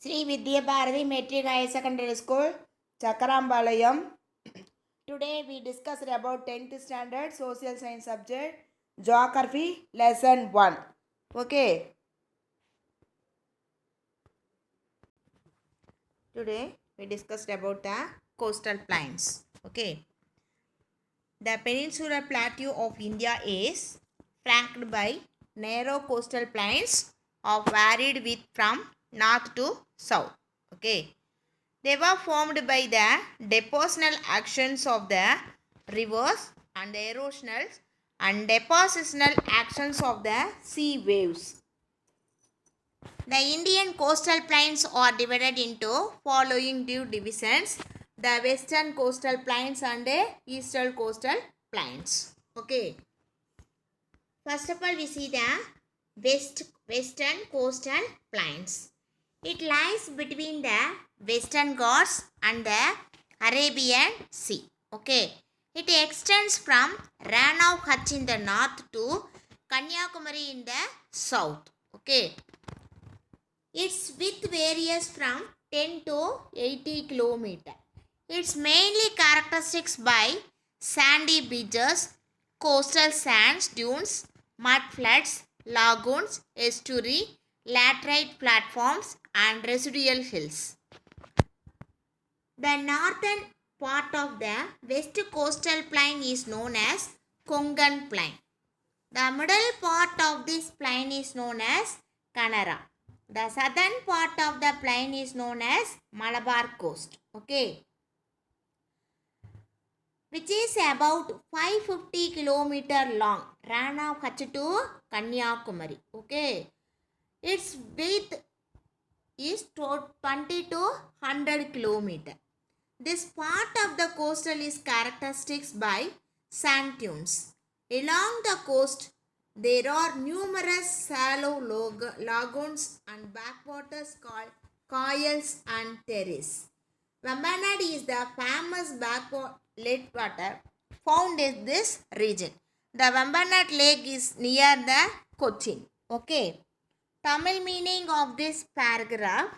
Sri Vidya Bharati Metric Higher Secondary School, Chakarambalayam. Today we discussed about 10th standard social science subject, geography lesson 1. Okay. Today we discussed about the coastal plains. Okay. The peninsular plateau of India is flanked by narrow coastal plains of varied width from north to south. Okay. They were formed by the depositional actions of the rivers and the erosional and depositional actions of the sea waves. The Indian coastal plains are divided into following two divisions: the western coastal plains and the eastern coastal plains. Okay. First of all, we see the western coastal plains. It lies between the Western Ghats and the Arabian Sea. Okay. It extends from Rann of Kutch in the north to Kanyakumari in the south. Okay. Its width varies from 10 to 80 km. It's mainly characterized by sandy beaches, coastal sands dunes, mud flats, lagoons, estuary, laterite platforms, and residual hills. The northern part of the west coastal plain is known as Konkan Plain. The middle part of this plain is known as Kanara. The southern part of the plain is known as Malabar Coast. Okay. Which is about 550 km long. Rann of Kutch to Kanyakumari. Okay. Its width is 20 to 100 km. This part of the coastal is characterized by sand dunes. Along the coast, there are numerous shallow lagoons and backwaters called coyles and terraces. Vembanad is the famous lake water found in this region. The Vembanad lake is near the Cochin. Okay. Tamil meaning of this paragraph: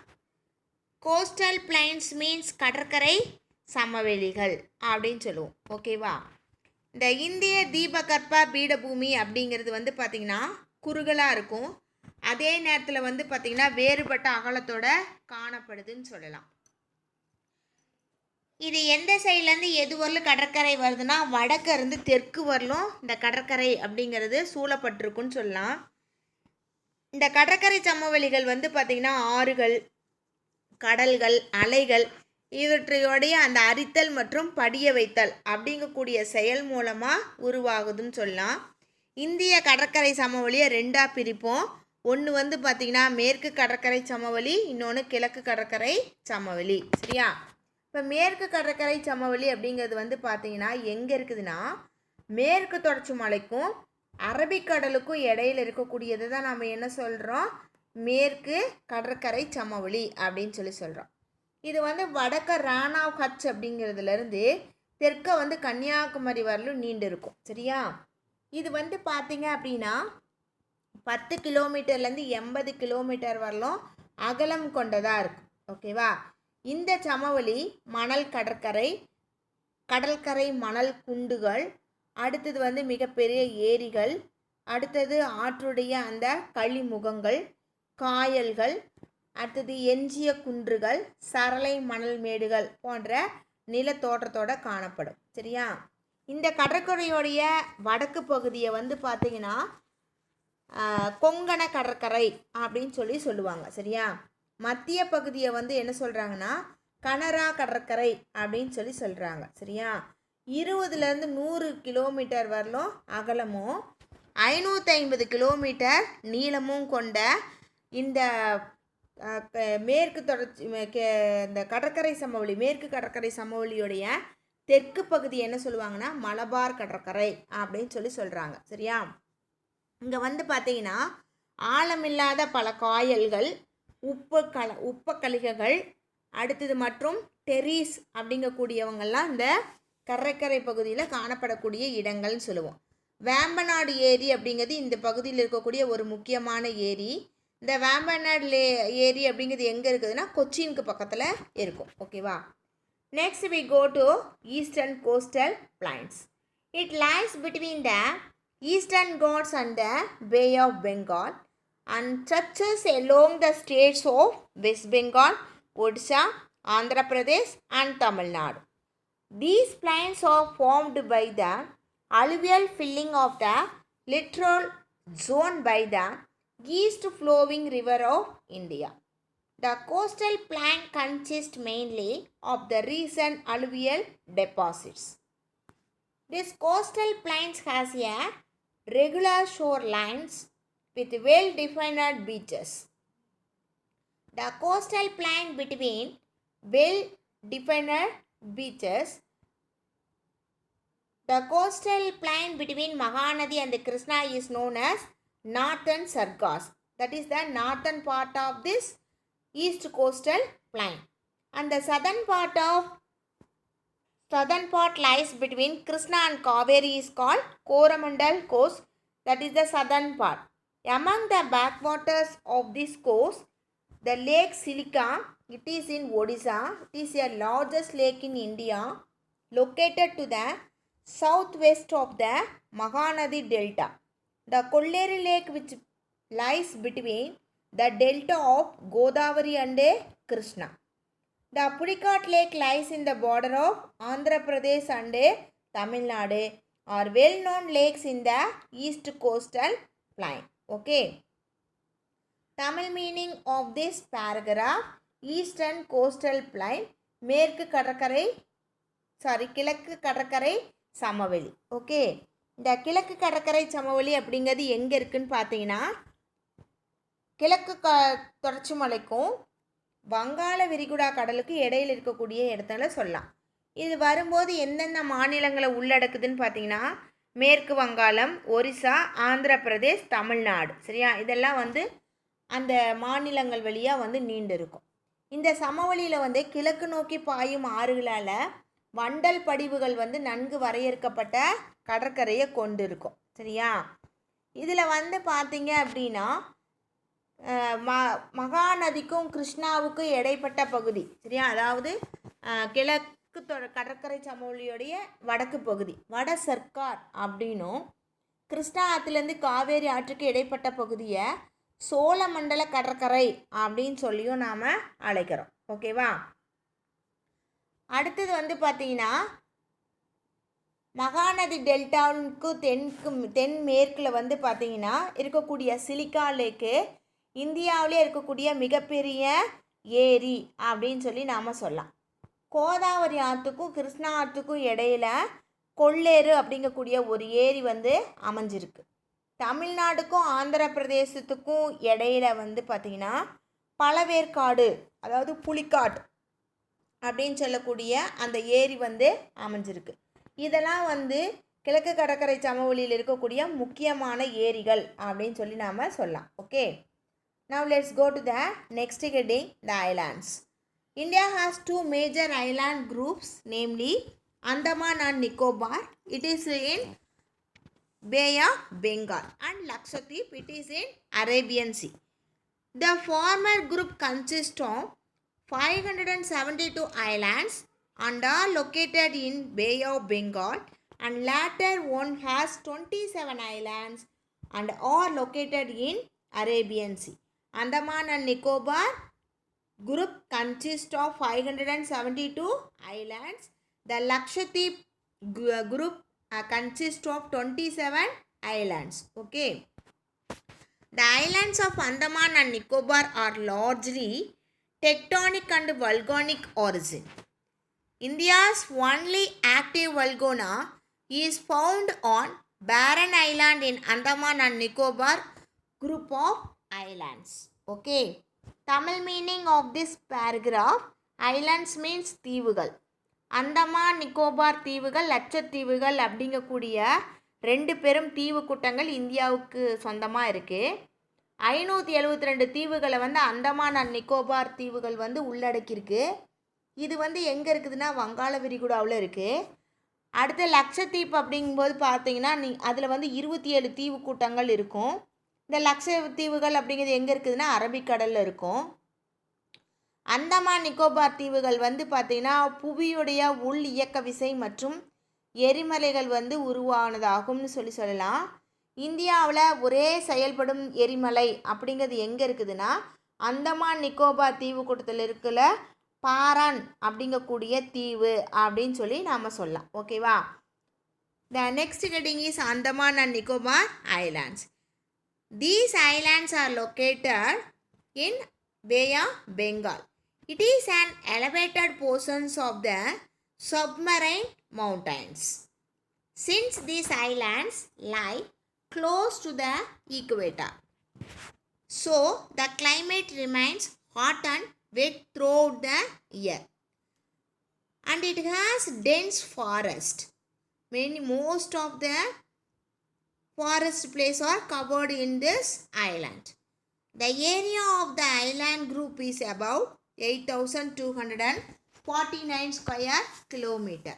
coastal plains means கடற்கரை சமவெளிகள் அப்படின்னு சொல்லுவோம். ஓகேவா? இந்த இந்திய தீபகற்ப பீடபூமி அப்படிங்கிறது வந்து பார்த்திங்கன்னா குறுகலாக இருக்கும். அதே நேரத்தில் வந்து பார்த்திங்கன்னா வேறுபட்ட அகலத்தோட காணப்படுதுன்னு சொல்லலாம். இது எந்த சைட்லேருந்து எது வரலும் கடற்கரை வருதுன்னா வடக்கு இருந்து தெற்கு வரலும் இந்த கடற்கரை அப்படிங்கிறது சூழப்பட்டிருக்குன்னு சொல்லலாம். இந்த கடற்கரை சமவெளிகள் வந்து பார்த்திங்கன்னா ஆறுகள், கடல்கள், அலைகள் இவற்றையோடைய அந்த அரித்தல் மற்றும் படிய வைத்தல் அப்படிங்கக்கூடிய செயல் மூலமாக உருவாகுதுன்னு சொல்லலாம். இந்திய கடற்கரை சமவெளியை ரெண்டாக பிரிப்போம். ஒன்று வந்து பார்த்திங்கன்னா மேற்கு கடற்கரை சமவெளி, இன்னொன்று கிழக்கு கடற்கரை சமவெளி. சரியா? இப்போ மேற்கு கடற்கரை சமவெளி அப்படிங்கிறது வந்து பார்த்திங்கன்னா எங்கே இருக்குதுன்னா மேற்கு தொடர்ச்சி மலைக்கும் அரபிக்கடலுக்கும் இடையில் இருக்கக்கூடியது தான் நம்ம என்ன சொல்கிறோம், மேற்கு கடற்கரை சமவெளி அப்படின்னு சொல்கிறோம். இது வந்து வடக்க ரான் ஆஃப் கட்ச் அப்படிங்கிறதுலேருந்து தெற்க வந்து கன்னியாகுமரி வரலும் நீண்டு இருக்கும். சரியா? இது வந்து பார்த்திங்க அப்படின்னா 10 கிலோமீட்டர்லேருந்து 80 கிலோமீட்டர் வரலும் அகலம் கொண்டதாக இருக்கும். ஓகேவா? இந்த சமவெளி மணல் கடற்கரை, கடற்கரை மணல் குண்டுகள், அடுத்தது வந்து மிகப்பெரிய ஏரிகள், அடுத்தது ஆற்றுடைய அந்த கழிமுகங்கள், காயல்கள், அடுத்தது எஞ்சிய குன்றுகள், சரளை மணல் மேடுகள் போன்ற நிலத்தோற்றத்தோடு காணப்படும். சரியா? இந்த கடற்கரையோடைய வடக்கு பகுதியை வந்து பார்த்திங்கன்னா கொங்கண கடற்கரை அப்படின்னு சொல்லுவாங்க. சரியா? மத்திய பகுதியை வந்து என்ன சொல்கிறாங்கன்னா கனரா கடற்கரை அப்படின்னு சொல்கிறாங்க. சரியா? 20லேருந்து 100 கிலோமீட்டர் வரலும் அகலமும் 550 கிலோமீட்டர் நீளமும் கொண்ட இந்த மேற்கு தொடர்ச்சி இந்த கடற்கரை சமவெளி, மேற்கு கடற்கரை சமவெளியுடைய தெற்கு பகுதி என்ன சொல்லுவாங்கன்னா மலபார் கடற்கரை அப்படின்னு சொல்கிறாங்க. சரியா? இங்கே வந்து பார்த்தீங்கன்னா ஆழமில்லாத பல காயல்கள், உப்பக்கலிகைகள், அடுத்தது மற்றும் டெரீஸ் அப்படிங்கக்கூடியவங்கெல்லாம் இந்த கடற்கரை பகுதியில் காணப்படக்கூடிய இடங்கள்னு சொல்லுவோம். வேம்பநாடு ஏரி அப்படிங்கிறது இந்த பகுதியில் இருக்கக்கூடிய ஒரு முக்கியமான ஏரி. இந்த வேம்பநாடு ஏரி அப்படிங்கிறது எங்கே இருக்குதுன்னா கொச்சினுக்கு பக்கத்தில் இருக்கும். ஓகேவா. Next we go to eastern coastal plains. It lies between the eastern Ghats and the Bay of Bengal and stretches along the states of West Bengal, Odisha, Andhra Pradesh and Tamil Nadu. These plains are formed by the alluvial filling of the littoral zone by the east flowing river of India. The coastal plain consists mainly of the recent alluvial deposits. This coastal plains has a regular shorelines with well-defined beaches. The coastal plain between well-defined beaches. The coastal plain between Mahanadi and the Krishna is known as Northern Sargas. That is the northern part of this east coastal plain, and the southern part lies between Krishna and Kaveri is called Coromandel coast. That is the southern part. Among the backwaters of this coast, the lake Silica, it is in Odisha. It is the largest lake in India, located to the southwest of the Mahanadi delta. The Kolleri lake, which lies between the delta of Godavari and Krishna. The Pudikat lake lies in the border of Andhra Pradesh and Tamil Nadu, are well-known lakes in the east coastal plain. Okay. Tamil meaning of this paragraph: eastern coastal plain, மேற்கு கடற்கரை கிழக்கு கடற்கரை சமவெளி. Okay. இந்த கிழக்கு கடற்கரை சமவெளி அப்படிங்கிறது எங்கே இருக்குன்னு பார்த்தீங்கன்னா கிழக்கு தொடர்ச்சி மலைக்கும் வங்காள விரிகுடா கடலுக்கு இடையில் இருக்கக்கூடிய இடத்துல சொல்லலாம். இது வரும்போது எந்தெந்த மாநிலங்களை உள்ளடக்குதுன்னு பார்த்தீங்கன்னா மேற்கு வங்காளம், ஒரிசா, ஆந்திர பிரதேஷ், தமிழ்நாடு. சரியா. இதெல்லாம் அந்த மாநிலங்கள் வழியாக நீண்டு இருக்கும். இந்த சமவெளியில் கிழக்கு நோக்கி பாயும் ஆறுகளால் வண்டல் படிவுகள் நன்கு வரையறுக்கப்பட்ட கடற்கரையை கொண்டு இருக்கும். சரியா. இதில் பார்த்தீங்க அப்படின்னா மகாநதிக்கும் கிருஷ்ணாவுக்கும் இடைப்பட்ட பகுதி. சரியா. அதாவது கிழக்கு கடற்கரை சமவெளியுடைய வடக்கு பகுதி வட சர்க்கார் அப்படின்னும், கிருஷ்ணா ஆற்றுலேருந்து காவேரி ஆற்றுக்கு இடைப்பட்ட பகுதியை சோழமண்டல கடற்கரை அப்படின்னு சொல்லியும் நாம் அழைக்கிறோம். ஓகேவா. அடுத்தது பார்த்தீங்கன்னா மகாநதி டெல்டாவுக்கு தென்மேற்கில் பார்த்தீங்கன்னா இருக்கக்கூடிய சிலிக்கா லேக்கு இந்தியாவிலே இருக்கக்கூடிய மிகப்பெரிய ஏரி அப்படின்னு சொல்லி நாம் சொல்லலாம். கோதாவரி ஆற்றுக்கும் கிருஷ்ணா ஆற்றுக்கும் இடையில கொள்ளேறு அப்படிங்கக்கூடிய ஒரு ஏரி அமைஞ்சிருக்கு. தமிழ்நாடுக்கும் ஆந்திர பிரதேசத்துக்கும் இடையில பார்த்தீங்கன்னா பழவேற்காடு, அதாவது புலிக்காட் அப்படின்னு சொல்லக்கூடிய அந்த ஏரி அமைஞ்சிருக்கு. இதெல்லாம் கிழக்கு கடற்கரை சமவெளியில் இருக்கக்கூடிய முக்கியமான ஏரிகள் அப்படின்னு சொல்லி நாம் சொல்லலாம். Okay. Now let's go to the next heading, the islands. India has two major island groups, namely Andaman and Nicobar. It is in Bay of Bengal, and Lakshadweep, it is in Arabian Sea. The former group consists of 572 islands and are located in Bay of Bengal, and latter one has 27 islands and are located in Arabian Sea. Andaman and Nicobar group consists of 572 islands. The Lakshadweep group consists of 27 islands. Okay. The islands of Andaman and Nicobar are largely tectonic and volcanic origin. India's only active volcano is found on Barren Island in Andaman and Nicobar group of islands. Okay. Tamil meaning of this paragraph: islands means தீவுகள். அந்தமான் நிக்கோபார் தீவுகள், லட்சத்தீவுகள் அப்படிங்கக்கூடிய 2 பெரும் தீவு கூட்டங்கள் இந்தியாவுக்கு சொந்தமாக இருக்குது. 572 தீவுகளை அந்தமான் அண்ட் நிக்கோபார் தீவுகள் உள்ளடக்கியிருக்கு. இது எங்கே இருக்குதுன்னா வங்காள விரிகுடாவில் இருக்குது. அடுத்து லட்சத்தீப் அப்படிங்கும்போது பார்த்தீங்கன்னா அதில் 27 தீவு கூட்டங்கள் இருக்கும். இந்த லட்சத்தீவுகள் அப்படிங்கிறது எங்கே இருக்குதுன்னா அரபிக்கடலில் இருக்கும். அந்தமான் நிக்கோபார் தீவுகள் வந்து பார்த்திங்கன்னா புவியுடைய உள் இயக்க விசை மற்றும் எரிமலைகள் வந்து உருவானதாகும்னு சொல்லலாம். இந்தியாவில் ஒரே செயல்படும் எரிமலை அப்படிங்கிறது எங்கே இருக்குதுன்னா அந்தமான் நிக்கோபார் தீவு கூட்டத்தில் இருக்கிற பாரான் அப்படிங்கக்கூடிய தீவு அப்படின்னு சொல்லி நாம் சொல்லலாம். ஓகேவா? The next heading is Andaman and Nicobar Islands. These islands are located in Bay of Bengal. It is an elevated portion of the submarine mountains. Since these islands lie close to the equator, so the climate remains hot and wet throughout the year. And it has dense forest. Most of the forest places are covered in this island. The area of the island group is about 8,249 square kilometer.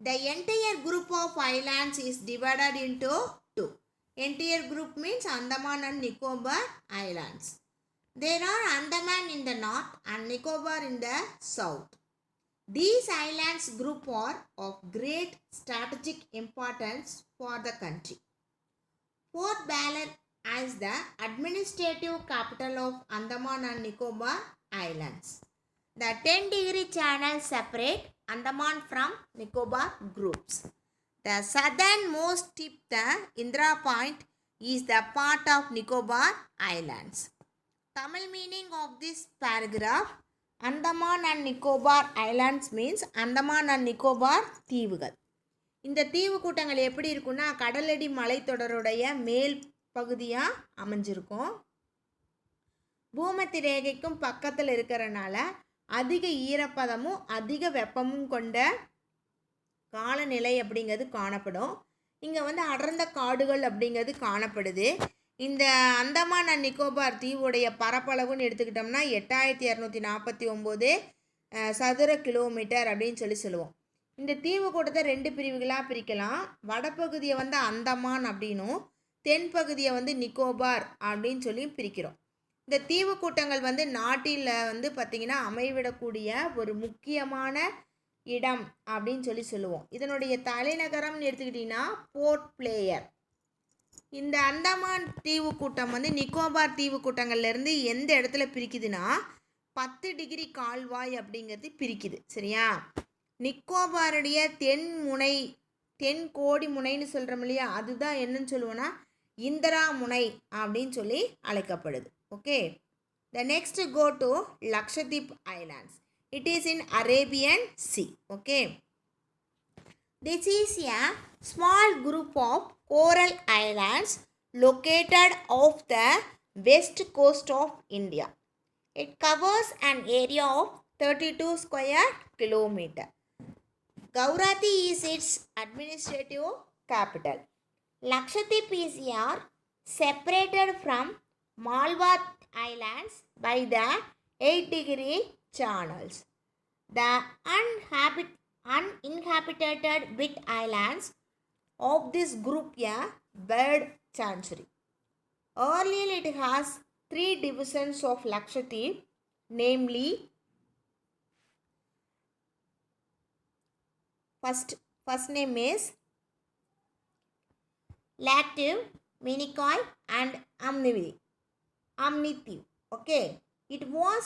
The entire group of islands is divided into two. Entire group means Andaman and Nicobar Islands. There are Andaman in the north and Nicobar in the south. These islands group are of great strategic importance for the country. Port Blair is the administrative capital of Andaman and Nicobar Islands. The 10-degree channel separate Andaman from Nicobar groups. The southernmost tip, the Indira Point, is the part of Nicobar Islands. Tamil meaning of this paragraph: Andaman and Nicobar Islands means Andaman and Nicobar தீவுகள். இந்த தீவு கூட்டங்கள் எப்படி இருக்குன்னா கடலடி மலைத்தொடருடைய மேல் பகுதியாக அமைஞ்சிருக்கும். பூமத்தி ரேகைக்கும் பக்கத்தில் இருக்கிறனால அதிக ஈரப்பதமும் அதிக வெப்பமும் கொண்ட காலநிலை அப்படிங்கிறது காணப்படும். இங்கே வந்து அடர்ந்த காடுகள் அப்படிங்கிறது காணப்படுது. இந்த அந்தமான் அண்ட் நிக்கோபார் தீவுடைய பரப்பளவுன்னு எடுத்துக்கிட்டோம்னா 8249 சதுர கிலோமீட்டர் அப்படின்னு சொல்லுவோம். இந்த தீவு கூட்டத்தை 2 பிரிவுகளாக பிரிக்கலாம். வடப்பகுதியை வந்து அந்தமான் அப்படின்னும் தென்பகுதியை வந்து நிக்கோபார் அப்படின்னு சொல்லி பிரிக்கிறோம். இந்த தீவு கூட்டங்கள் வந்து நாட்டில் வந்து பார்த்திங்கன்னா அமைவிடக்கூடிய ஒரு முக்கியமான இடம் அப்படின்னு சொல்லுவோம். இதனுடைய தலைநகரம்னு எடுத்துக்கிட்டிங்கன்னா போர்ட் பிளேயர். இந்த அந்தமான் தீவு கூட்டம் வந்து நிக்கோபார் தீவு கூட்டங்கள்லேருந்து எந்த இடத்துல பிரிக்குதுன்னா 10 டிகிரி கால்வாய் அப்படிங்கிறது பிரிக்குது. சரியா? நிக்கோபாருடைய தென் கோடி முனைன்னு சொல்கிறோம் இல்லையா, அதுதான் என்னன்னு சொல்லுவோன்னா இந்திரா முனை அப்படின்னு சொல்லி அழைக்கப்படுது. Okay, the next go to Lakshadweep islands. It is in Arabian sea. Okay, this is a small group of coral islands located off the west coast of India. It covers an area of 32 square kilometer. Guwahati is its administrative capital. Lakshadweep is here separated from Malwa Islands by the 8-degree channels. The uninhabited bit islands of this group a bird sanctuary. Earlier it has 3 divisions of Lakshadweep, namely first name is Lakdweep, Minicoy and Amnitweep. Okay, it was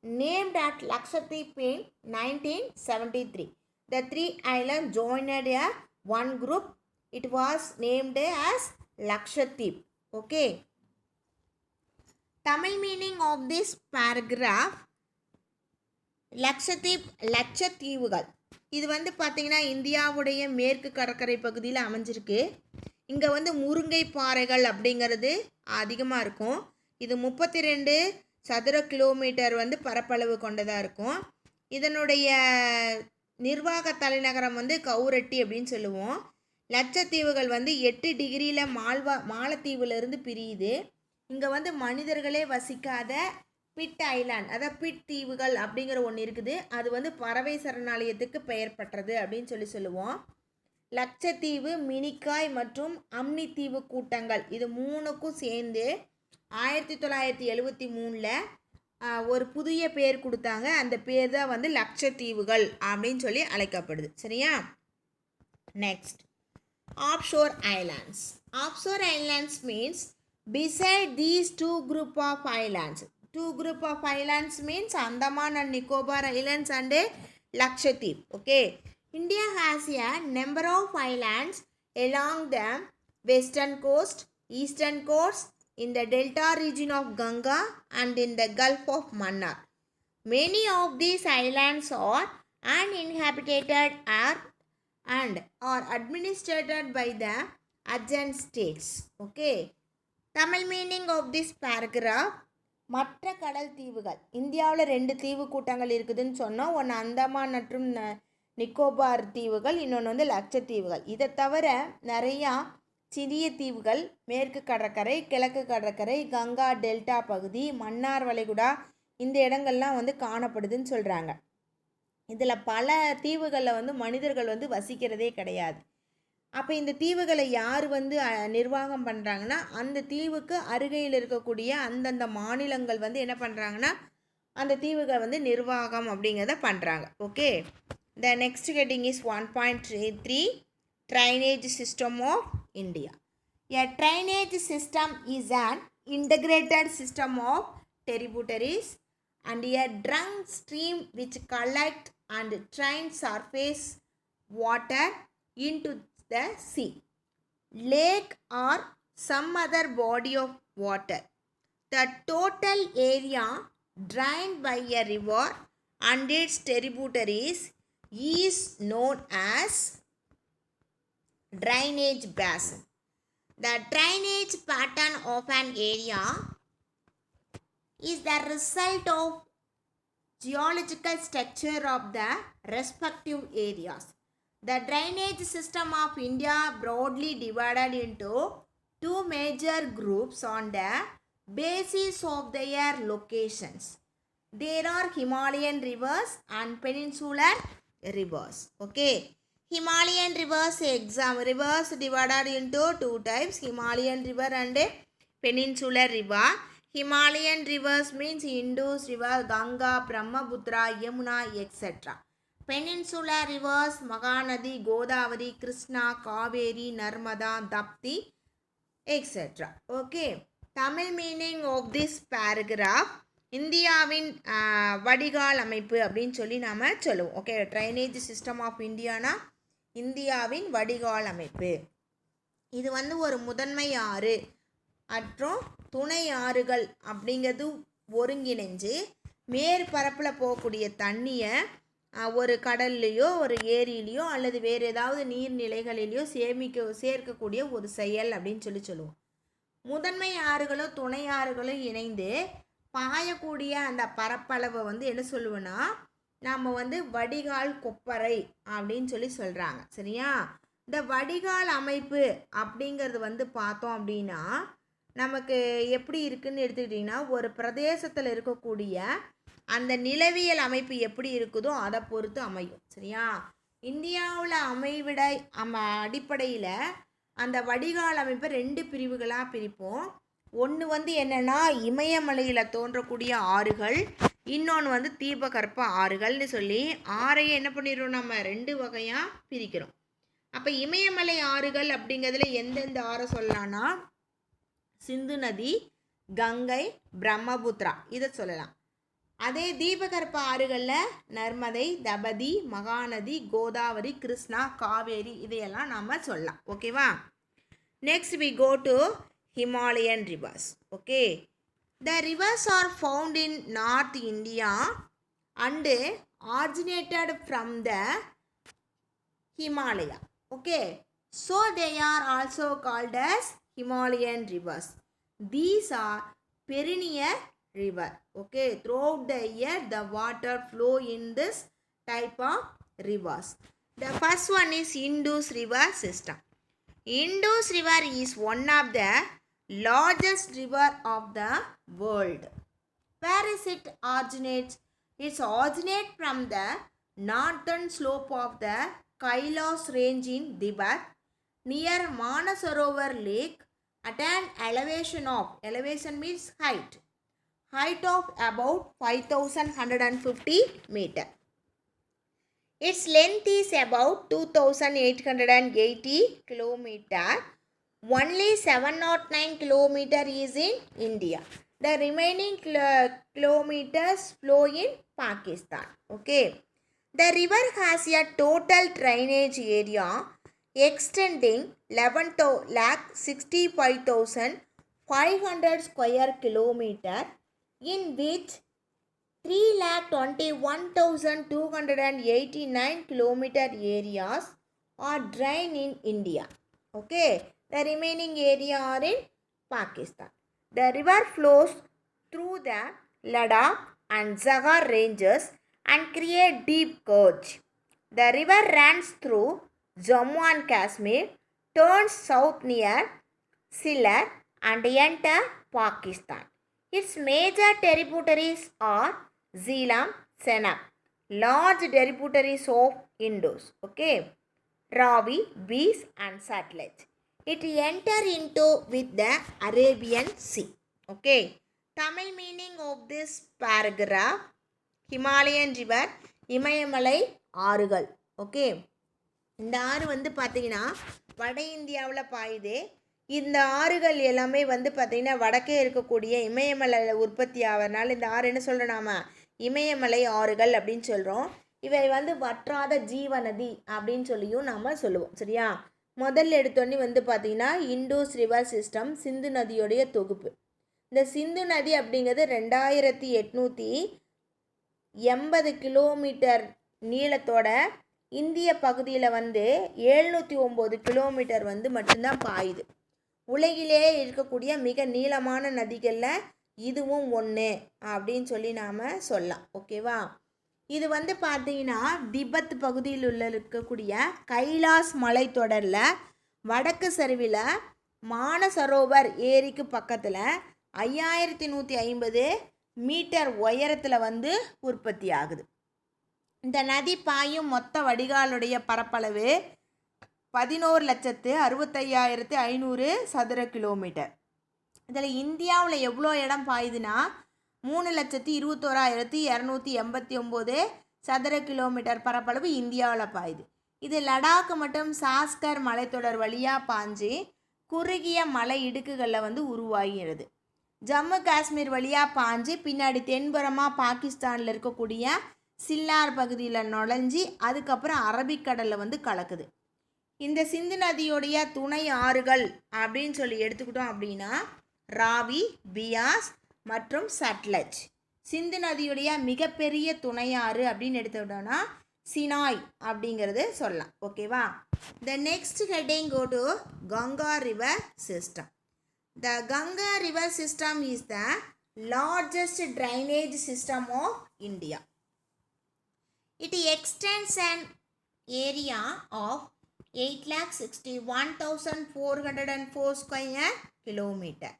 named at Lakshadweep in 1973. The 3 islands joined a one group. It was named as Lakshadweep. Okay. Tamil meaning of this paragraph: லட்சத்தீவுகள். இது வந்து பார்த்திங்கன்னா இந்தியாவுடைய மேற்கு கடற்கரை பகுதியில் அமைஞ்சிருக்கு. இங்கே வந்து முருங்கை பாறைகள் அப்படிங்கிறது அதிகமாக இருக்கும். இது 32 சதுர கிலோமீட்டர் வந்து பரப்பளவு கொண்டதாக இருக்கும். இதனுடைய நிர்வாக தலைநகரம் வந்து கவுரட்டி அப்படின்னு சொல்லுவோம். லட்சத்தீவுகள் வந்து 8 டிகிரியில் மாலத்தீவுலேருந்து பிரியுது. இங்கே வந்து மனிதர்களே வசிக்காத பிட் ஐலாண்ட், அதாவது பிட் தீவுகள் அப்படிங்கிற ஒன்று இருக்குது. அது வந்து பறவை சரணாலயத்துக்கு பெயர் பெற்றது அப்படின்னு சொல்லுவோம். லட்சத்தீவு, மினிக்காய் மற்றும் அம்னித்தீவு கூட்டங்கள் இது மூணுக்கும் சேர்ந்து 1973 ஒரு புதிய பேர் கொடுத்தாங்க. அந்த பேர் தான் வந்து லட்சத்தீவுகள் அப்படின்னு சொல்லி அழைக்கப்படுது. சரியா? Next, offshore islands. Offshore islands means beside these two group of islands. Two group of islands means Andaman and Nicobar Islands and Lakshadweep. Okay. India has a number of islands along the western coast, eastern coast, in the delta region of Ganga and in the Gulf of Mannar. Many of these islands are uninhabited and are administered by the adjacent states. Okay. Tamil meaning of this paragraph, மற்ற கடல் தீவுகள். இந்தியாவில் 2 தீவு கூட்டங்கள் இருக்குதுன்னு சொன்னோம். ஒன்று அந்தமான் மற்றும் நிக்கோபார் தீவுகள், இன்னொன்று வந்து லட்சத்தீவுகள். இதை தவிர நிறையா சிறிய தீவுகள் மேற்கு கடற்கரை, கிழக்கு கடற்கரை, கங்கா டெல்டா பகுதி, மன்னார் வளைகுடா இந்த இடங்கள்லாம் வந்து காணப்படுதுன்னு சொல்கிறாங்க. இதில் பல தீவுகளில் வந்து மனிதர்கள் வந்து வசிக்கிறதே கிடையாது. அப்போ இந்த தீவுகளை யார் வந்து நிர்வாகம் பண்ணுறாங்கன்னா, அந்த தீவுக்கு அருகையில் இருக்கக்கூடிய அந்தந்த மாநிலங்கள் வந்து என்ன பண்ணுறாங்கன்னா அந்த தீவுகளை வந்து நிர்வாகம் அப்படிங்கிறத பண்ணுறாங்க. Okay. The next heading is 1.3 drainage system of India. A drainage system is an integrated system of tributaries and a trunk stream which collect and drain surface water into the sea, lake or some other body of water. The total area drained by a river and its tributaries is known as drainage basin. The drainage pattern of an area is the result of geological structure of the respective areas. The drainage system of India broadly divided into 2 major groups on the basis of their locations. There are Himalayan rivers and peninsular rivers. Okay. Himalayan rivers rivers divided into 2 types, Himalayan river and peninsular river. Himalayan rivers means Indus river, Ganga, Brahmaputra, Yamuna, etc. Peninsular rivers Mahanadi, Godavari, Krishna, Kaveri, Narmada, Tapti, etc. Okay. Tamil meaning of this paragraph, இந்தியாவின் வடிகால் அமைப்பு அப்படின்னு சொல்லி நாம் சொல்லுவோம். Okay. Drainage system of இந்தியானா இந்தியாவின் வடிகால் அமைப்பு. இது வந்து ஒரு முதன்மை ஆறு மற்றும் துணை ஆறுகள் அப்படிங்கிறது ஒருங்கிணைஞ்சு மேற்பரப்பில் போகக்கூடிய தண்ணியை ஒரு கடல்லையோ ஒரு ஏரியிலையோ அல்லது வேறு ஏதாவது நீர்நிலைகளிலையோ சேர்க்கக்கூடிய ஒரு செயல் அப்படின்னு சொல்லுவோம். முதன்மை ஆறுகளோ துணை ஆறுகளோ இணைந்து பாயக்கூடிய அந்த பரப்பளவை வந்து என்ன சொல்லுவோன்னா நம்ம வந்து வடிகால் கொப்பரை அப்படின்னு சொல்கிறாங்க. சரியா? இந்த வடிகால் அமைப்பு அப்படிங்கிறது வந்து பார்த்தோம் அப்படின்னா நமக்கு எப்படி இருக்குன்னு எடுத்துக்கிட்டிங்கன்னா, ஒரு பிரதேசத்தில் இருக்கக்கூடிய அந்த நிலவியல் அமைப்பு எப்படி இருக்குதோ அதை பொறுத்து அமையும். சரியா? இந்தியாவில் அமைவிட அடிப்படையில் அந்த வடிகால் அமைப்பை 2 பிரிவுகளாக பிரிப்போம். ஒன்று வந்து என்னென்னா இமயமலையில் தோன்றக்கூடிய ஆறுகள், இன்னொன்று வந்து தீபகற்ப ஆறுகள்னு சொல்லி ஆறையை என்ன பண்ணிடுறோம் நம்ம 2 வகையாக பிரிக்கிறோம். அப்போ இமயமலை ஆறுகள் அப்படிங்கிறதுல எந்தெந்த ஆறை சொல்லலாம்னா சிந்து நதி, கங்கை, பிரம்மபுத்திரா இதை சொல்லலாம். அதே தீபகற்ப ஆறுகளில் நர்மதை, தபதி, மகாநதி, கோதாவரி, கிருஷ்ணா, காவேரி இதையெல்லாம் நாம் சொல்லலாம். ஓகேவா? Next we go to Himalayan rivers. Okay. The rivers are found in North India and originated from the Himalaya. Okay. So they are also called as Himalayan rivers. These are perennial river. Okay. Throughout the year the water flow in this type of rivers. The first one is Indus river system. Indus river is one of the largest river of the world. Where is it originates? It originates from the northern slope of the Kailas range in Tibet near Manasarovar lake at an elevation means height of about 5150 meter. Its length is about 2880 kilometer. Only 709 kilometer is in India. The remaining kilometers flow in Pakistan. Okay. The river has a total drainage area extending 11,65,500 square kilometer, in which 3,21,289 kilometer areas are drained in India. Okay, the remaining area are in Pakistan. The river flows through the Ladakh and Zagar ranges and create deep gorge. The river runs through Jammu and Kashmir, turns south near Sylhet and enter Pakistan. Its major tributaries are Jhelum, Chenab, large tributaries of Indus, okay, Ravi, Beas and Satluj. It enter into with the Arabian Sea, okay. Tamil meaning of this paragraph: Himalayan river, இமயமலை ஆறுகள். Okay, இந்த ஆறு வந்து பார்த்திங்கன்னா வட இந்தியாவில் பாயுது. இந்த ஆறுகள் எல்லாமே வந்து பார்த்திங்கன்னா வடக்கே இருக்கக்கூடிய இமயமலையில் உற்பத்தி ஆகிறதுனால இந்த ஆறு என்ன சொல்கிறோம் நாம? இமயமலை ஆறுகள் அப்படின்னு சொல்கிறோம். இவை வந்து வற்றாத ஜீவநதி அப்படின்னு சொல்லியும் நாம் சொல்லுவோம். சரியா? முதல்ல எடுத்தோடனே வந்து பார்த்திங்கன்னா இண்டஸ் ரிவர் சிஸ்டம், சிந்து நதியோடைய தொகுப்பு. இந்த சிந்து நதி அப்படிங்கிறது 2880 கிலோமீட்டர் நீளத்தோட இந்திய பகுதியில் வந்து 709 கிலோமீட்டர் வந்து மட்டும்தான் பாயுது. உலகிலே இருக்கக்கூடிய மிக நீளமான நதிகளில் இதுவும் ஒன்று அப்படின்னு சொல்லி நாம் சொல்லலாம். ஓகேவா? இது வந்து பார்த்தீங்கன்னா திபெத் பகுதியில் இருக்கக்கூடிய கைலாஸ் மலைத்தொடரில் வடக்கு சரிவில் மானசரோவர் ஏரிக்கு பக்கத்தில் 5150 மீட்டர் உயரத்தில் வந்து உற்பத்தி ஆகுது. இந்த நதி பாயும் மொத்த வடிகாலுடைய பரப்பளவு 11,65,500 சதுர கிலோமீட்டர். இதில் இந்தியாவில் எவ்வளோ இடம் பாயுதுன்னா 3,21,289 சதுர கிலோமீட்டர் பரப்பளவு இந்தியாவில் பாயுது. இது லடாக் மற்றும் சாஸ்கர் மலைத்தொடர் வழியாக பாஞ்சு குறுகிய மலை இடுக்குகளில் வந்து உருவாகிறது. ஜம்மு காஷ்மீர் வழியாக பாஞ்சு பின்னாடி தென்புறமாக பாகிஸ்தானில் இருக்கக்கூடிய சில்லார் பகுதியில் நுழைஞ்சி அதுக்கப்புறம் அரபிக்கடலில் வந்து கலக்குது. இந்த சிந்து நதியோடைய துணை ஆறுகள் அப்படின்னு சொல்லி எடுத்துக்கிட்டோம் அப்படின்னா ராவி, பியாஸ் மற்றும் சட்லஜ். சிந்து நதியுடைய மிகப்பெரிய துணை ஆறு அப்படின்னு எடுத்துக்கிட்டோம்னா சினாய் அப்படிங்கிறது சொல்லலாம். ஓகேவா? The next heading go to Ganga river system. The Ganga river system is the largest drainage system of India. It extends an area of 8,61,404 square kilometer.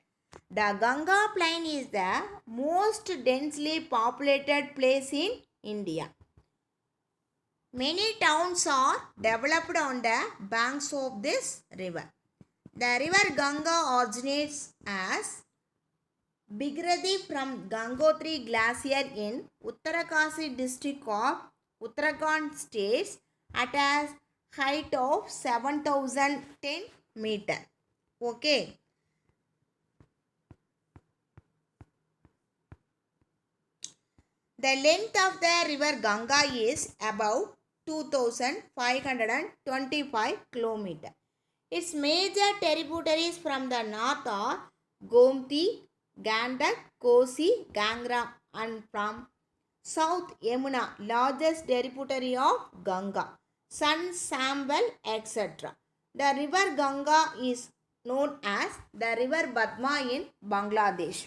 The Ganga plain is the most densely populated place in India. Many towns are developed on the banks of this river. The river Ganga originates as Bhagirathi from Gangotri Glacier in Uttarakasi district of Uttarakhand state at a height of 7,010 meter. Okay. The length of the river Ganga is about 2,525 kilometer. Its major tributaries from the north are Gomti, Gandak, Kosi, Gangra, and from south Yamuna, largest tributary of Ganga, Son, Sambal, etc. The river Ganga is known as the river Padma in Bangladesh.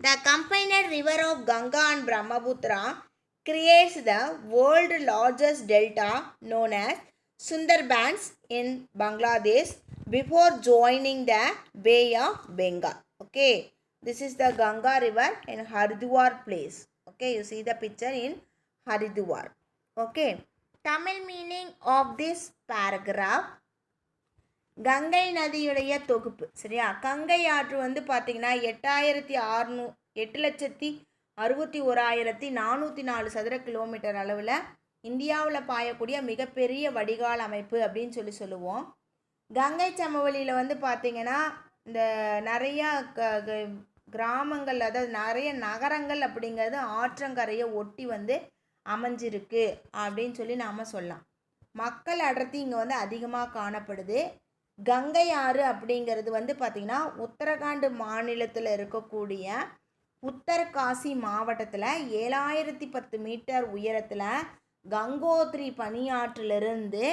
The combined river of Ganga and Brahmaputra creates the world's largest delta known as Sundarbans in Bangladesh before joining the Bay of Bengal. Okay, this is the Ganga river in Haridwar place. Okay, you see the picture in Haridwar. Okay, Tamil meaning of this paragraph. Gangai நதியுடைய தொகுப்பு. சரியா? கங்கை ஆற்று வந்து பார்த்திங்கன்னா 8,61,404 சதுர kilometre அளவில் இந்தியாவில் பாயக்கூடிய மிகப்பெரிய வடிகால் அமைப்பு அப்படின்னு சொல்லுவோம். கங்கை சமவெளியில் வந்து பார்த்திங்கன்னா இந்த நிறையா கிராமங்கள், அதாவது நிறைய நகரங்கள் அப்படிங்கிறது ஆற்றங்கரையை ஒட்டி வந்து அமைஞ்சிருக்கு அப்படின்னு சொல்லி நாம் சொல்லலாம். மக்கள் அடர்த்தி இங்கே வந்து அதிகமாக காணப்படுது. கங்கை ஆறு அப்படிங்கிறது வந்து பார்த்திங்கன்னா உத்தரகாண்ட் மாநிலத்தில் இருக்கக்கூடிய உத்தரகாசி மாவட்டத்தில் 7010 மீட்டர் உயரத்தில் கங்கோத்ரி பனியாற்றிலிருந்து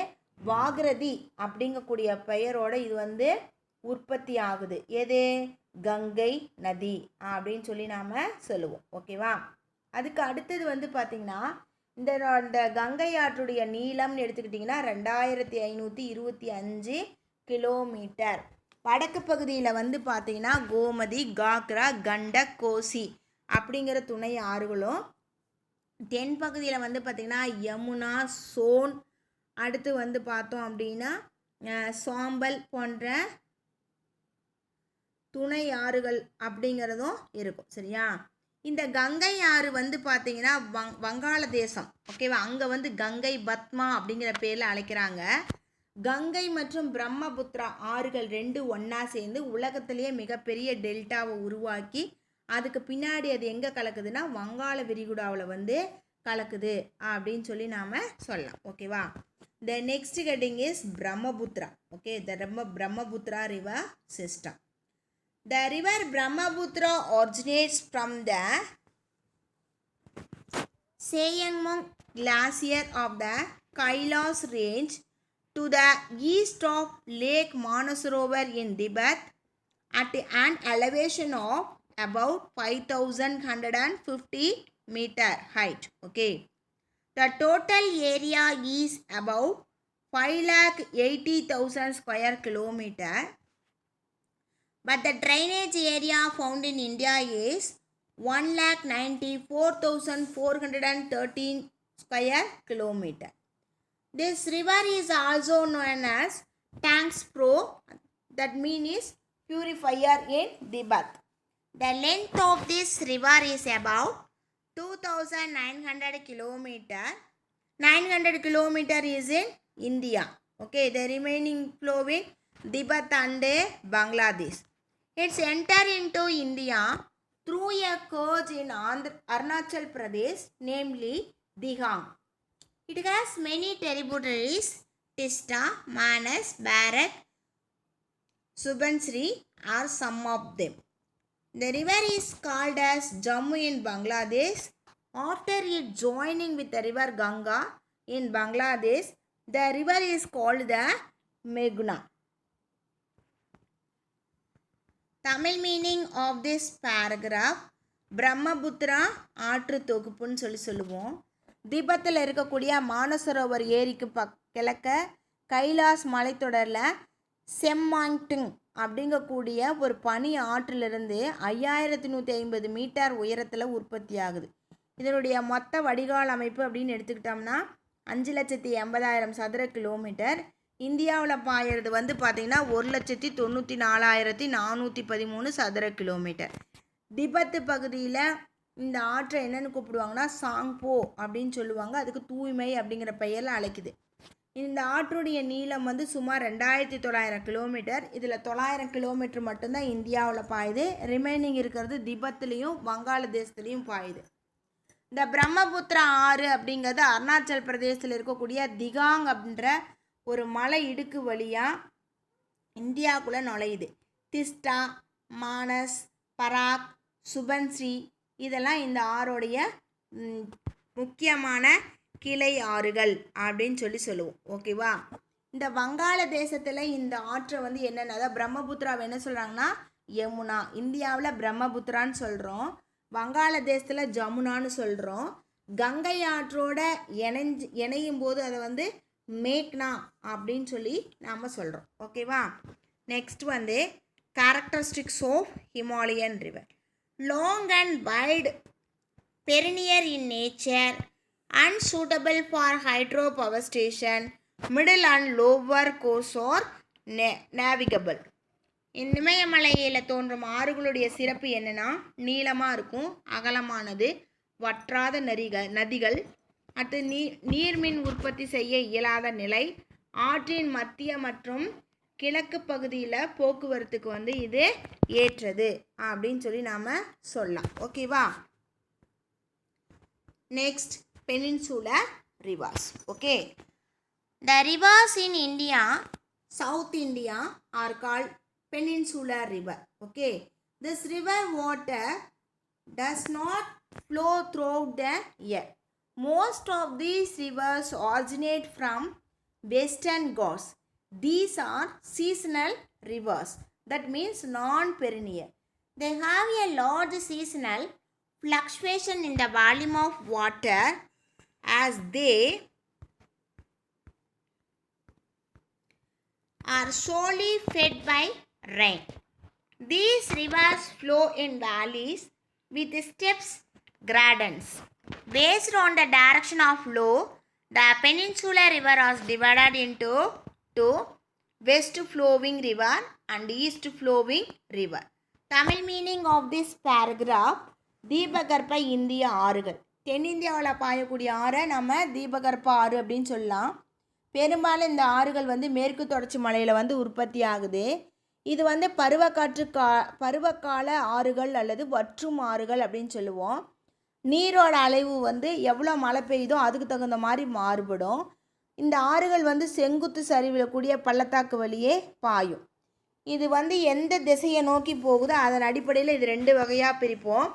வாகரதி அப்படிங்கக்கூடிய பெயரோட இது வந்து உற்பத்தி ஆகுது. எது? கங்கை நதி அப்படின்னு சொல்லி நாம் சொல்லுவோம். ஓகேவா? அதுக்கு அடுத்தது வந்து பார்த்திங்கன்னா இந்த கங்கை ஆற்றுடைய நீளம்னு எடுத்துக்கிட்டிங்கன்னா 2525 கிலோமீட்டர். வடக்கு பகுதியில் வந்து பார்த்திங்கன்னா கோமதி, காக்ரா, கண்டக், கோசி அப்படிங்கிற துணை ஆறுகளும், தென் பகுதியில் வந்து பார்த்திங்கன்னா யமுனா, சோன், அடுத்து வந்து பார்த்தோம் அப்படின்னா சாம்பல் போன்ற துணை ஆறுகள் அப்படிங்கிறதும் இருக்கும். சரியா? இந்த கங்கை ஆறு வந்து பார்த்திங்கன்னா வங்காளதேசம், ஓகேவா, அங்கே வந்து கங்கை பத்மா அப்படிங்கிற பேரில் அழைக்கிறாங்க. கங்கை மற்றும் பிரம்மபுத்திரா ஆறுகள் ரெண்டு ஒன்றா சேர்ந்து உலகத்திலேயே மிகப்பெரிய டெல்டாவை உருவாக்கி அதுக்கு பின்னாடி அது எங்கே கலக்குதுன்னா வங்காள விரிகுடாவில் வந்து கலக்குது அப்படின்னு சொல்லி நாம் சொல்லலாம். ஓகேவா? The next heading is Brahmaputra. Okay, the Brahmaputra river system. The river Brahmaputra originates from the Sayanmung glacier of the Kailas range to the east of Lake Manasarovar in Tibet at an elevation of about 5,150 meter height. Okay, the total area is about 5,80,000 square kilometer. But the drainage area found in India is 1,94,413 square kilometer. This river is also known as Tangspro, that means purifier in Tibet. The length of this river is about 2,900 kilometer. 900 kilometer is in India. Okay, the remaining flow in Tibet and Bangladesh. It's entered into India through a gorge in Arunachal Pradesh, namely Dihang. It has many tributaries: Tista, Manas, Barak, Subansri are some of them. The river is called as Jammu in Bangladesh after it joining with the river Ganga in Bangladesh. The river is called the Meghna. Tamil meaning of this paragraph. Brahmaputra ஆற்று தொகுப்புன்னு சொல்லுவோம். திபத்தில் இருக்கக்கூடிய மானசரோவர் ஏரிக்கு கிழக்க கைலாஸ் மலைத்தொடரில் செம்மாங்டிங் அப்படிங்கக்கூடிய ஒரு பனி ஆற்றிலிருந்து 5,150 மீட்டர் உயரத்தில் உற்பத்தி ஆகுது. இதனுடைய மொத்த வடிகால் அமைப்பு அப்படின்னு எடுத்துக்கிட்டோம்னா 5,80,000 சதுர கிலோமீட்டர். இந்தியாவில் பாயிறது வந்து பார்த்திங்கன்னா 1,94,413 சதுர கிலோமீட்டர். திபெத்து பகுதியில் இந்த ஆற்றை என்னென்னு கூப்பிடுவாங்கன்னா சாங்போ அப்படின்னு சொல்லுவாங்க. அதுக்கு தூய்மை அப்படிங்கிற பெயரில் அழைக்குது. இந்த ஆற்றுடைய நீளம் வந்து சுமார் 2,900 கிலோமீட்டர். இதில் 900 கிலோமீட்டர் மட்டும்தான் இந்தியாவில் பாயுது. ரிமைனிங் இருக்கிறது திபெத்துலேயும் வங்காளதேசத்துலேயும் பாயுது. இந்த பிரம்மபுத்திரா ஆறு அப்படிங்கிறது அருணாச்சல் பிரதேசத்தில் இருக்கக்கூடிய திகாங் அப்படின்ற ஒரு மலை இடுக்கு வழியாக இந்தியாவுக்குள்ளே நுழையுது. திஸ்டா, மானஸ், பராக், சுபன்ஸ்ரீ இதெல்லாம் இந்த ஆறுடைய முக்கியமான கிளை ஆறுகள் அப்படின்னு சொல்லுவோம். ஓகேவா? இந்த வங்காள தேசத்தில் இந்த ஆற்றை வந்து என்னென்ன, அதாவது பிரம்மபுத்திராவை என்ன சொல்கிறாங்கன்னா யமுனா. இந்தியாவில் பிரம்மபுத்திரான்னு சொல்கிறோம், வங்காள தேசத்தில் ஜமுனான்னு சொல்கிறோம். கங்கை ஆற்றோட இணையும் போது அதை வந்து மேக்னா அப்படின்னு சொல்லி நாம் சொல்கிறோம். ஓகேவா? நெக்ஸ்ட் வந்து characteristics of Himalayan river. Long and wide perennial in nature unsuitable for hydropower station, middle and lower course are navigable. இமயமலையில் தோன்றும் ஆறுகளுடைய சிறப்பு என்னென்னா நீளமாக இருக்கும், அகலமானது, வற்றாத நதிகள், அடுத்து நீர்மின் உற்பத்தி செய்ய இயலாத நிலை, ஆற்றின் மத்திய மற்றும் கிழக்கு பகுதியில் போக்குவரத்துக்கு வந்து இது ஏற்றது அப்படின்னு சொல்லி நாம் சொல்லலாம். ஓகேவா? Next peninsular reverse. Okay, the reverse in India, south India are called peninsular river. Okay, this river water does not flow throughout the year. Most of these rivers originate from western Ghats. These are seasonal rivers, that means non-perennial. They have a large seasonal fluctuation in the volume of water as they are solely fed by rain. These rivers flow in valleys with steps gradients. Based on the direction of flow, the peninsular river is divided into two: west flowing river and east flowing river. Tamil meaning of this paragraph: தீபகற்ப இந்திய ஆறுகள். தென்னிந்தியாவில் பாயக்கூடிய ஆறை நம்ம தீபகற்ப ஆறு அப்படின்னு சொல்லலாம். பெரும்பாலும் இந்த ஆறுகள் வந்து மேற்கு தொடர்ச்சி மலையில் வந்து உற்பத்தி ஆகுது. இது வந்து பருவகால ஆறுகள் அல்லது வற்றும் ஆறுகள் அப்படின்னு சொல்லுவோம். நீரோட அளவு வந்து எவ்வளோ மழை பெய்யுதோ அதுக்கு தகுந்த மாதிரி மாறுபடும். இந்த ஆறுகள் வந்து செங்குத்து சரிவில் கூடிய பள்ளத்தாக்கு வழியே பாயும். இது வந்து எந்த திசையை நோக்கி போகுதோ அதன் அடிப்படையில் இது ரெண்டு வகையாக பிரிப்போம்.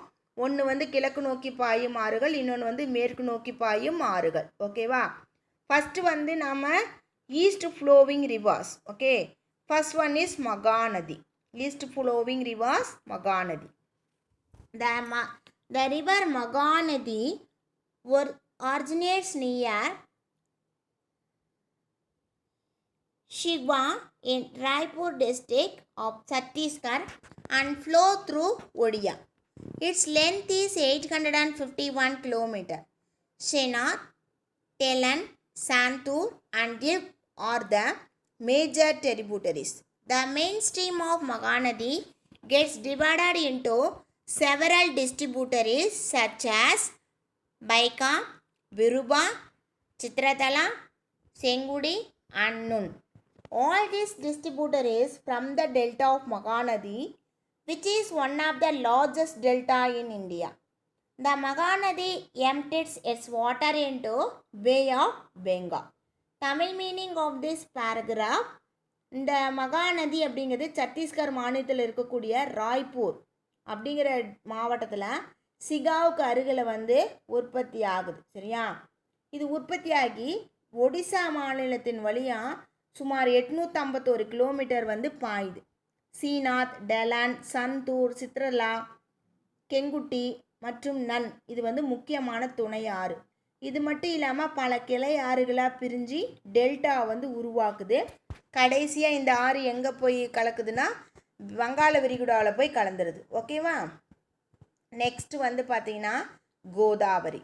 ஒன்று வந்து கிழக்கு நோக்கி பாயும் ஆறுகள், இன்னொன்று வந்து மேற்கு நோக்கி பாயும் ஆறுகள். ஓகேவா? ஃபஸ்ட்டு வந்து நாம் east flowing rivers. Okay, first one is Maganadi. East flowing rivers, Maganadi. The river Maganadi originates near Shigwa in Raipur district of Chhattisgarh and flow through Odia. Its length is 851 km. Shenath, Telan, Santur and Dib are the major tributaries. The main stream of Maganadi gets divided into several distributaries such as Baika, Viruba, Chitratala, Sengudi and Nun. All these distributaries from the delta of Maganadi, which is one of the largest delta in India. The Maganadi empties its water into Bay of Bengal. Tamil meaning of this paragraph: இந்த மகாநதி அப்படிங்கிறது சத்தீஸ்கர் மாநிலத்தில் இருக்கக்கூடிய ராய்ப்பூர் அப்படிங்கிற மாவட்டத்தில் சிகாவுக்கு அருகில் வந்து உற்பத்தி ஆகுது. சரியா? இது உற்பத்தியாகி ஒடிசா மாநிலத்தின் வழியாக சுமார் 851 கிலோமீட்டர் வந்து பாயுது. சீனாத், டெலான், சந்தூர், சித்ரலா, கெங்குட்டி மற்றும் நன் இது வந்து முக்கியமான துணை ஆறு. இது மட்டும் இல்லாமல் பல கிளை ஆறுகளாக பிரிஞ்சு டெல்டா வந்து உருவாக்குது. கடைசியாக இந்த ஆறு எங்கே போய் கலக்குதுன்னா வங்காள விரிகுடாவில் போய் கலந்துருது. ஓகேவா? நெக்ஸ்ட் வந்து பார்த்தீங்கன்னா Godavari.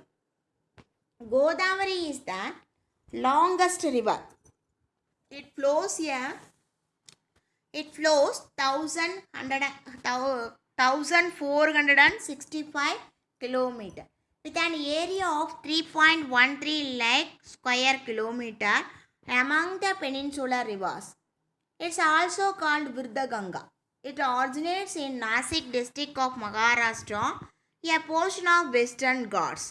Godavari is the longest river. It flows 1465 kilometers with an area of 3.13 lakh square kilometer among the peninsular rivers. It's also called Virdaganga. It originates in Nasik district of Maharashtra, a portion of Western Ghats.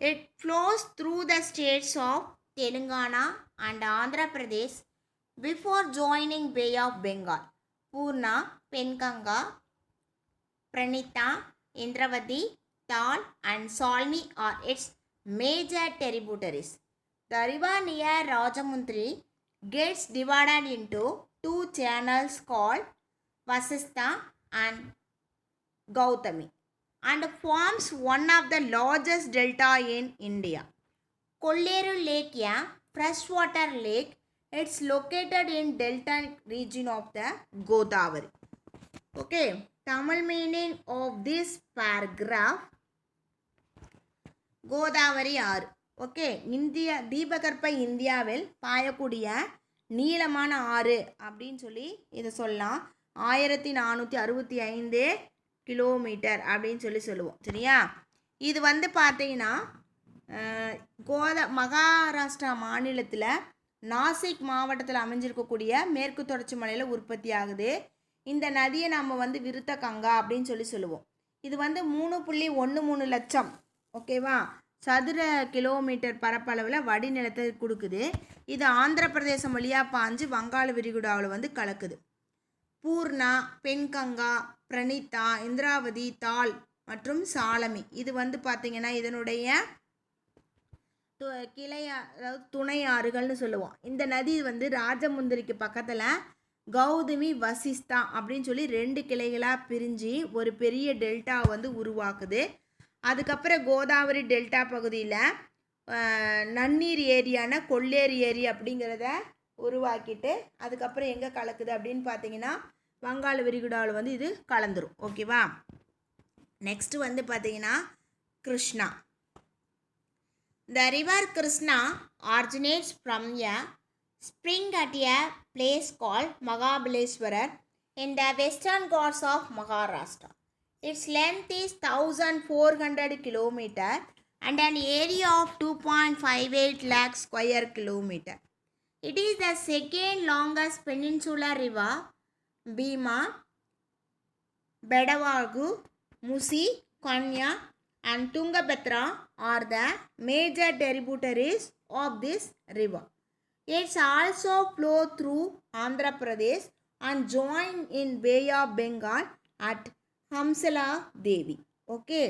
It flows through the states of Telangana and Andhra Pradesh before joining Bay of Bengal. Purna, Penkanga, Pranita, Indravati, Tal and Salmi are its major tributaries. The river near Rajamundry gets divided into two channels called Vasistha and Gautami and forms one of the largest delta in India. Kolleru Lake, a freshwater lake, it's located in delta region of the Godavari. Okay, Tamil meaning of this paragraph: Godavari ஆறு. Okay, தீபகற்ப இந்தியாவில் பாயக்கூடிய நீளமான ஆறு அப்படின்னு சொல்லி இதை சொல்லலாம். 1465 kilometre அப்படின்னு சொல்லி சொல்லுவோம். சரியா, இது வந்து பார்த்தீங்கன்னா மகாராஷ்டிரா மாநிலத்தில் நாசிக் மாவட்டத்தில் அமைஞ்சிருக்கக்கூடிய மேற்கு தொடர்ச்சி மலையில் உற்பத்தி ஆகுது. இந்த நதியை நம்ம வந்து விருத்த கங்கா அப்படின்னு சொல்லி சொல்லுவோம். இது வந்து 3.13 லட்சம் ஓகேவா சதுர கிலோமீட்டர் பரப்பளவில் வடிநிலத்தை கொடுக்குது. இது ஆந்திர பிரதேசம் வழியாக பாஞ்சு வங்காள விரிகுடாவில் வந்து கலக்குது. பூர்ணா, பெண்கங்கா, பிரணீதா, இந்திராவதி, தால் மற்றும் சாலமி இது வந்து பார்த்திங்கன்னா இதனுடைய அதாவது துணை ஆறுகள்னு சொல்லுவோம். இந்த நதி வந்து ராஜமுந்திரிக்கு பக்கத்தில் கௌதமி, வசிஸ்தா அப்படின்னு சொல்லி 2 கிளைகளாக பிரிஞ்சு ஒரு பெரிய டெல்டா வந்து உருவாக்குது. அதுக்கப்புறம் கோதாவரி டெல்டா பகுதியில் நன்னீர் ஏரியான கொள்ளேரி ஏரி அப்படிங்கிறத உருவாக்கிட்டு அதுக்கப்புறம் எங்கே கலக்குது அப்படின்னு பார்த்தீங்கன்னா வங்காள விரிகுடாவில் வந்து இது கலந்துரும். ஓகேவா, நெக்ஸ்ட்டு வந்து பார்த்தீங்கன்னா Krishna. The river Krishna originates from a spring at a place called Mahabaleshwar in the western Ghats of Maharashtra. Its length is 1400 km and an area of 2.58 lakh square km. It is the second longest peninsular river. Bhima, Bedavagu, Musi, Kanya and Tungabhadra are the major tributaries of this river. It also flows through Andhra Pradesh and join in Bay of Bengal at Hamsala Devi. Okay.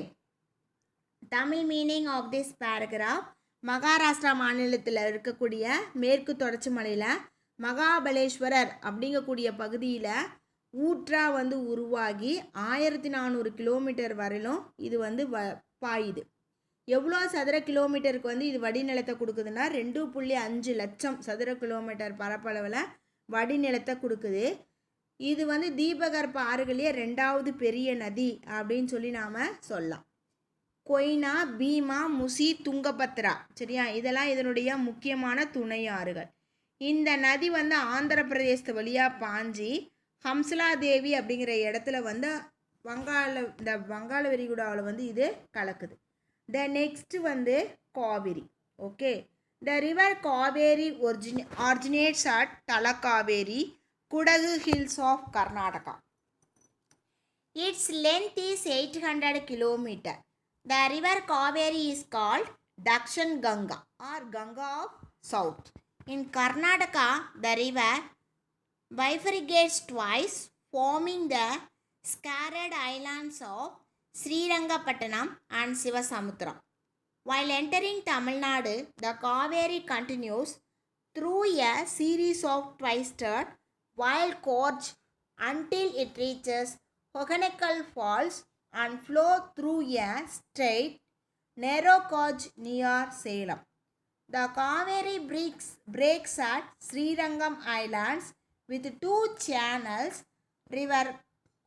Tamil meaning of this paragraph. Maharashtra மாநிலத்தில் இருக்கக்கூடிய மேற்கு தொடர்ச்சி மலையில் மகாபலேஸ்வரர் அப்படிங்கக்கூடிய பகுதியில் ஊற்றா வந்து உருவாகி 1400 kilometre வரையிலும் இது வந்து பாயுது. எவ்வளோ சதுர கிலோமீட்டருக்கு வந்து இது வடிநிலத்தை கொடுக்குதுன்னா 2.5 லட்சம் சதுர கிலோமீட்டர் பரப்பளவில் வடிநிலத்தை கொடுக்குது. இது வந்து தீபகற்ப ஆறுகளையே 2வது பெரிய நதி அப்படின்னு சொல்லி நாம் சொல்லலாம். கொய்னா, பீமா, முசி, துங்கபத்ரா சரியா, இதெல்லாம் இதனுடைய முக்கியமான துணை ஆறுகள். இந்த நதி வந்து ஆந்திர பிரதேசத்து வழியாக பாஞ்சி ஹம்சலா தேவி அப்படிங்கிற இடத்துல வந்து வங்காள விரிகுடாவில் வந்து இது கலக்குது. த நெக்ஸ்ட் வந்து Kaveri. Okay, the river Kaveri originates at Talakaveri, Kudagu hills of Karnataka. Its length is 800 km. The river Kaveri is called Dakshin Ganga or Ganga of South. In Karnataka, the river bifurcates twice, forming the scattered islands of Srirangapattanam and Sivasamudram. While entering Tamil Nadu, the Kaveri continues through a series of twisted wild gorge until it reaches Hogeneckal Falls and flow through a straight, narrow gorge near Salem. The Kaveri breaks at Srirangam Islands with 2 channels, River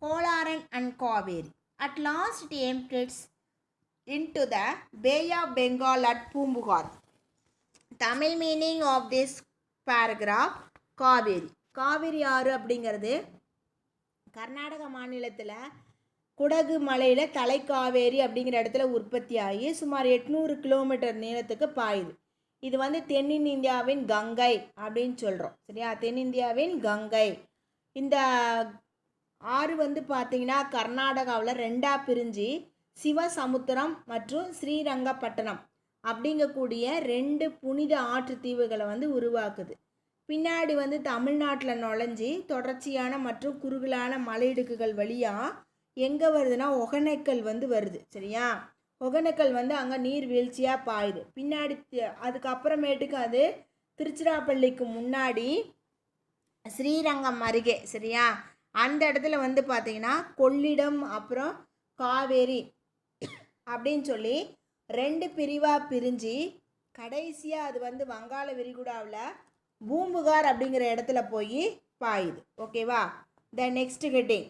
Kolaran and Kaveri. At last it empties into the Bay of Bengal at Pumbugar. Tamil meaning of this paragraph, Kaveri. Kaveri ஆறு அப்படிங்கிறது கர்நாடக மாநிலத்தில் குடகு மலையில் தலைக்காவேரி அப்படிங்கிற இடத்துல உற்பத்தி ஆகி சுமார் 800 kilometre நீளத்துக்கு பாயுது. இது வந்து தென்னிந்தியாவின் கங்கை அப்படின்னு சொல்கிறோம். சரியா, தென்னிந்தியாவின் கங்கை. இந்த ஆறு வந்து பார்த்திங்கன்னா கர்நாடகாவில் 2ஆக பிரிஞ்சு சிவசமுத்திரம் மற்றும் ஸ்ரீரங்கப்பட்டணம் அப்படிங்கக்கூடிய 2 புனித ஆற்று தீவுகளை வந்து உருவாக்குது. பின்னாடி வந்து தமிழ்நாட்டில் நுழைஞ்சி தொடர்ச்சியான மற்றும் குறுகலான மலையிடுக்குகள் வழியாக எங்கே வருதுன்னா ஒகேனக்கல் வந்து வருது. சரியா, ஒகேனக்கல் வந்து அங்கே நீர் வீழ்ச்சியாக பாயுது. பின்னாடி அதுக்கப்புறமேட்டுக்கு அது திருச்சிராப்பள்ளிக்கு முன்னாடி ஸ்ரீரங்கம் அருகே சரியா அந்த இடத்துல வந்து பார்த்திங்கன்னா கொள்ளிடம் அப்புறம் காவேரி அப்படின்னு சொல்லி 2 பிரிவாக பிரிஞ்சு கடைசியாக அது வந்து வங்காள விரிகுடாவில் பூம்புகார் அப்படிங்கிற இடத்துல போய் பாயுது. ஓகேவா, the next heading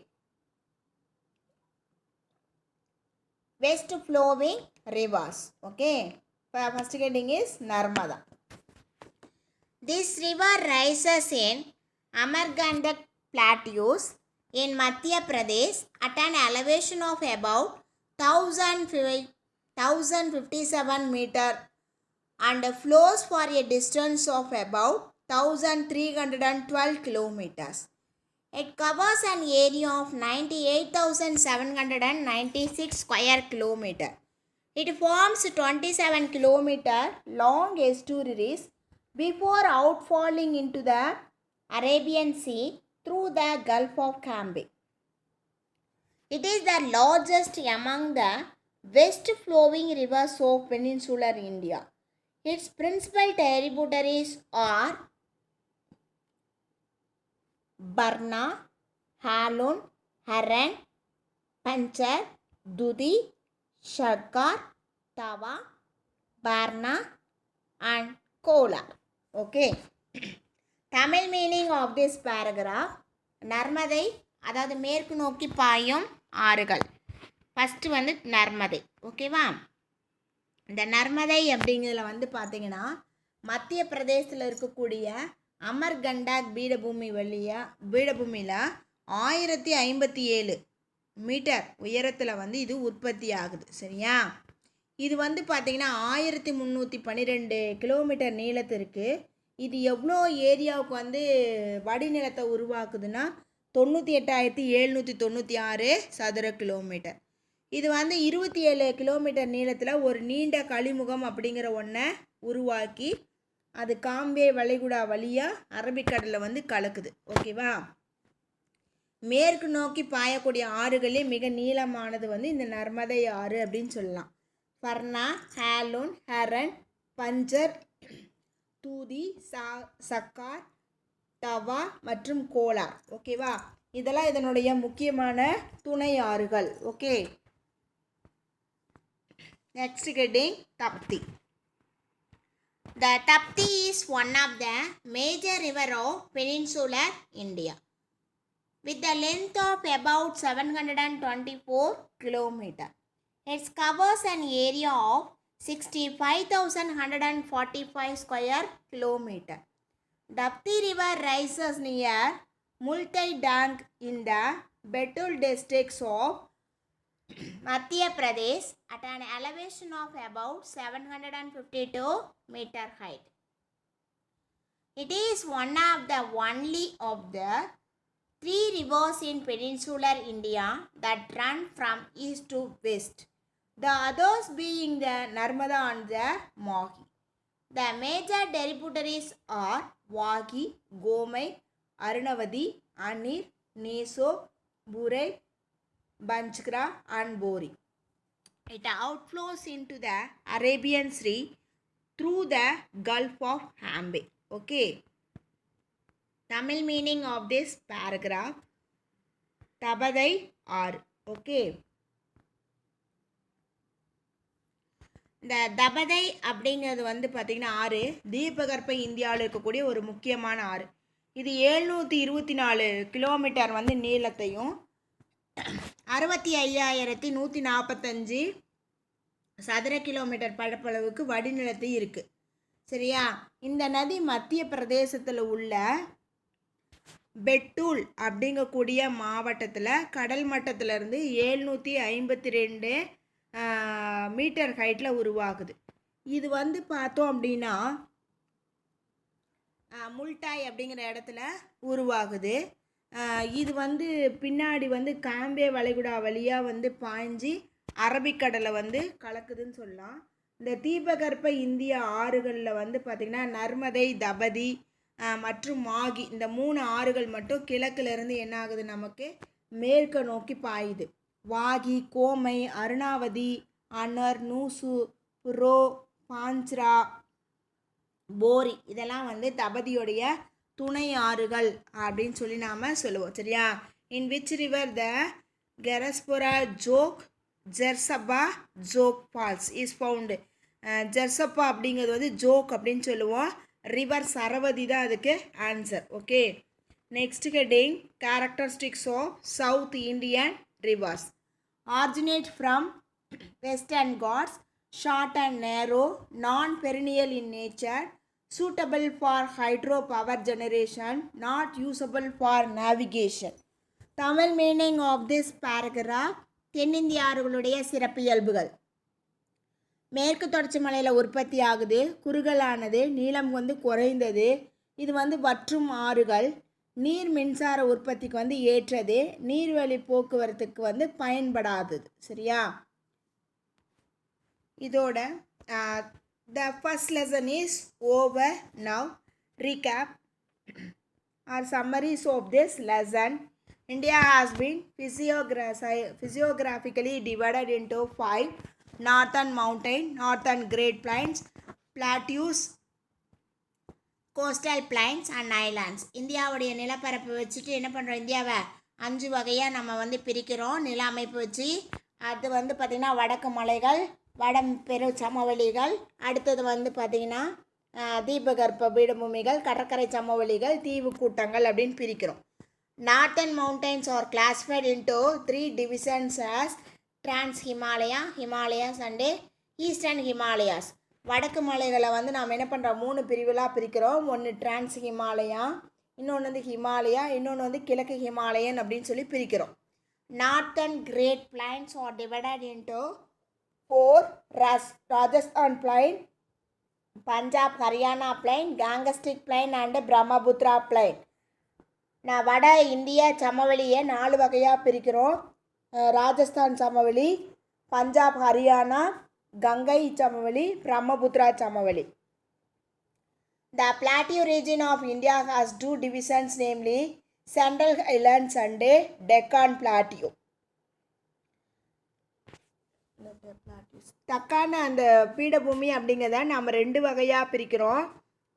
west flowing rivers. Okay, First heading is Narmada. This river rises in Amarkandak plateaus in Madhya Pradesh at an elevation of about 1057 meter and flows for a distance of about 1312 kilometers. It covers an area of 98,796 square kilometer. It forms 27 kilometer long estuaries before outfalling into the Arabian Sea through the Gulf of Cambay. It is the largest among the west-flowing rivers of peninsular India. Its principal tributaries are Barna, Halon, Haran, Panchar, Dudi, Shadkar, Tawa, Barna and Kolar. Okay. Tamil meaning of this paragraph. Narmada அதாவது மேற்கு நோக்கி பாயும் ஆறுகள். First வந்து நர்மதை. ஓகேவா? இந்த நர்மதை அப்படிங்கிறதுல வந்து பார்த்திங்கன்னா மத்திய பிரதேசத்தில் இருக்கக்கூடிய அமர்கண்டாக் பீடபூமியில் 1057 மீட்டர் உயரத்தில் வந்து இது உற்பத்தி ஆகுது. சரியா? இது வந்து பார்த்திங்கன்னா 1312 கிலோமீட்டர் நீளத்திற்கு. இது எவ்வளோ ஏரியாவுக்கு வந்து வடிநிலத்தை உருவாக்குதுன்னா 98,796 சதுர கிலோமீட்டர். இது வந்து 27 கிலோமீட்டர் நீளத்தில் ஒரு நீண்ட கழிமுகம் அப்படிங்கிற ஒன்றை உருவாக்கி அது காம்பே வளைகுடா வழியாக அரபிக்கடலில் வந்து கலக்குது. ஓகேவா? மேற்கு நோக்கி பாயக்கூடிய ஆறுகளே மிக நீளமானது வந்து இந்த நர்மதை ஆறு அப்படின்னு சொல்லலாம். பர்னா, ஹேலோன், ஹரன், பஞ்சர், தூதி, சக்கார், தவா மற்றும் கோலார். ஓகேவா? இதெல்லாம் இதனுடைய முக்கியமான துணை ஆறுகள். Okay. Next heading Tapti. The Tapti is one of the major river of peninsular India with the length of about 724 km. It covers an area of 65,145 square kilometer. Tapti river rises near Multai Dang in the Betul districts of Madhya Pradesh at an elevation of about 752 meter height. It is one of the only of the 3 rivers in peninsular India that run from east to west, the others being the Narmada and the Mahi. The major tributaries are Vagi, Gomai, Arunavati, Anir, Neso, Burai, Banchkra and Bori. It outflows into the Arabian Sea through the Gulf of Cambay. Okay. Tamil meaning of this paragraph. Tabadai ஆறு. Okay. இந்த தபதை அப்படிங்கிறது வந்து பார்த்திங்கன்னா ஆறு தீபகற்ப இந்தியாவில் இருக்கக்கூடிய ஒரு முக்கியமான ஆறு. இது 724 கிலோமீட்டர் வந்து நீளத்தையும் 65,145 சதுர கிலோமீட்டர் பரப்பளவுக்கு வடிநிலத்தை இருக்குது. சரியா? இந்த நதி மத்திய பிரதேசத்தில் உள்ள பெட்டூல் அப்படிங்கக்கூடிய மாவட்டத்தில் கடல் மட்டத்திலிருந்து 752 மீட்டர் ஹைட்டில் உருவாகுது. இது வந்து பார்த்தோம் அப்படின்னா முல்டாய் அப்படிங்கிற இடத்துல உருவாகுது. இது வந்து பின்னாடி வந்து காம்பே வளைகுடா வழியாக வந்து பாய்ஞ்சி அரபிக்கடலை வந்து கலக்குதுன்னு சொல்லலாம். இந்த தீபகற்ப இந்திய ஆறுகளில் வந்து பார்த்திங்கன்னா நர்மதை, தபதி மற்றும் மாகி இந்த 3 ஆறுகள் மட்டும் கிழக்கிலிருந்து என்ன ஆகுது நமக்கு மேற்கு நோக்கி பாயுது. வாகி, கோமை, அருணாவதி, அனர், நூசு, புரோ, பாஞ்ச்ரா, போரி இதெல்லாம் வந்து தபதியோடைய துணை ஆறுகள் அப்படின்னு சொல்லி நாம் சொல்லுவோம். சரியா? In which river the Gersoppa Jog Gersoppa Jog falls is found. Gersoppa அப்படிங்கிறது வந்து ஜோக் அப்படின்னு சொல்லுவோம். ரிவர் சரவதி தான் அதுக்கு answer. Okay. Next heading characteristics of South Indian rivers. Originate from Western Ghats short and narrow, non-perennial in nature, suitable for hydropower generation, not usable for navigation. Tamil meaning of this paragraph. தென்னிந்திய ஆறுகளுடைய சிறப்பியல்புகள். மேற்கு தொடர்ச்சி மலையில் உற்பத்தி ஆகுது, குறுகலானது, நீளம் குறைந்தது, இது வற்றும் ஆறுகள், நீர் மின்சார உற்பத்திக்கு ஏற்றது, நீர்வழி போக்குவரத்துக்கு பயன்படாதது. சரியா? இதோட the first lesson is over. Now recap or summaries of this lesson. India has been physiographically divided into 5: northern mountain, northern great plains, plateaus, coastal plains and islands. இந்தியாவுடைய நிலப்பரப்பு வச்சுட்டு என்ன பண்ணுறோம், இந்தியாவை 5 வகையாக நம்ம பிரிக்கிறோம் நில அமைப்பு வச்சு. அது பார்த்திங்கன்னா வடக்கு மலைகள், வட பெரு சமவெளிகள், அடுத்தது பார்த்திங்கன்னா தீபகற்ப பீடபூமிகள், கடற்கரை சமவெளிகள், தீவு கூட்டங்கள் அப்படின்னு பிரிக்கிறோம். Northern mountains R classified into 3 divisions as trans Himalaya, Himalayas and eastern Himalayas. வடக்கு மலைகளை நாம் என்ன பண்ணுறோம், 3 பிரிவுகளாக பிரிக்கிறோம். ஒன்று டிரான்ஸ் ஹிமாலயா, இன்னொன்று ஹிமாலயா, இன்னொன்று கிழக்கு ஹிமாலயன் அப்படின்னு சொல்லி பிரிக்கிறோம். Northern great plains are divided into 4: Rajasthan plain, Punjab Haryana plain, Gangetic plain and Brahmaputra plain. நான் வட இந்திய சமவெளியை 4 வகையாக பிரிக்கிறோம். ராஜஸ்தான் சமவெளி, பஞ்சாப் ஹரியானா, கங்கை சமவெளி, பிரம்மபுத்திரா சமவெளி. The plateau region of India has 2 divisions, namely Central Highlands and Deccan Plateau. Deccan அந்த பீடபூமி அப்படிங்கிறத நம்ம 2 வகையாக பிரிக்கிறோம்.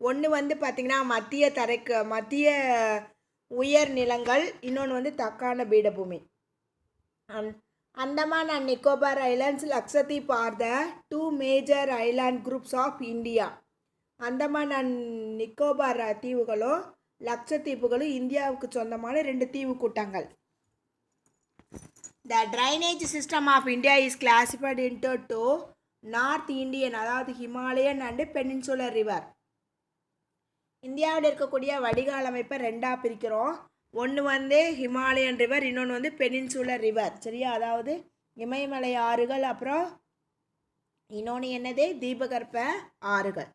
ஒன்று பார்த்திங்கன்னா மத்திய உயர் நிலங்கள், இன்னொன்று தக்கான பீடபூமி. Andaman and Nicobar Islands, Lakshadweep are the 2 major island groups of India. Andaman and Nicobar தீவுகளும் லட்சத்தீவுகளும் இந்தியாவுக்கு சொந்தமான 2 தீவு கூட்டங்கள். The drainage system of India is classified into 2: North Indian, அதாவது ஹிமாலயன் அண்டு பெனின்சுலர் ரிவர். இந்தியாவில் இருக்கக்கூடிய வடிகால் அமைப்பை 2ஆக பிரிக்கிறோம். ஒன்று ஹிமாலயன் ரிவர், இன்னொன்று பெனின்சுலர் ரிவர். சரியா? அதாவது இமயமலை ஆறுகள், அப்புறம் இன்னொன்று என்னது, தீபகற்ப ஆறுகள்.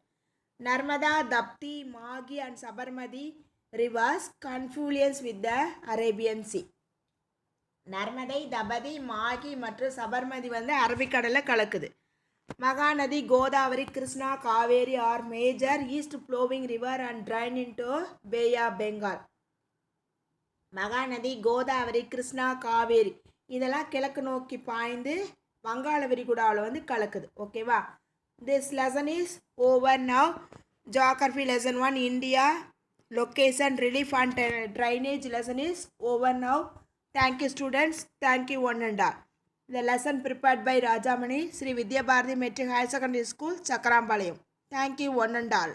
Narmada, Tapti, Mahi and Sabarmati rivers confluence with the Arabian sea. Narmadai, Tapati, Mahi மற்றும் சபர்மதி அரபிக்கடலில் கலக்குது. Mahanadi, Godavari, Krishna, Kaveri are major east flowing river and drain into Bay of Bengal. Mahanadi, Godavari, Krishna, Kaveri இதெல்லாம் கிழக்கு நோக்கி பாய்ந்து வங்காள விரிகுடாவில் கலக்குது. ஓகேவா? This lesson is over now. Geography lesson 1 India location relief and drainage lesson is over now. Thank you students. Thank you one and all. The lesson prepared by Rajamani, Sri Vidya Bharati Metric Higher Secondary School, Chakrambalayam. Thank you one and all.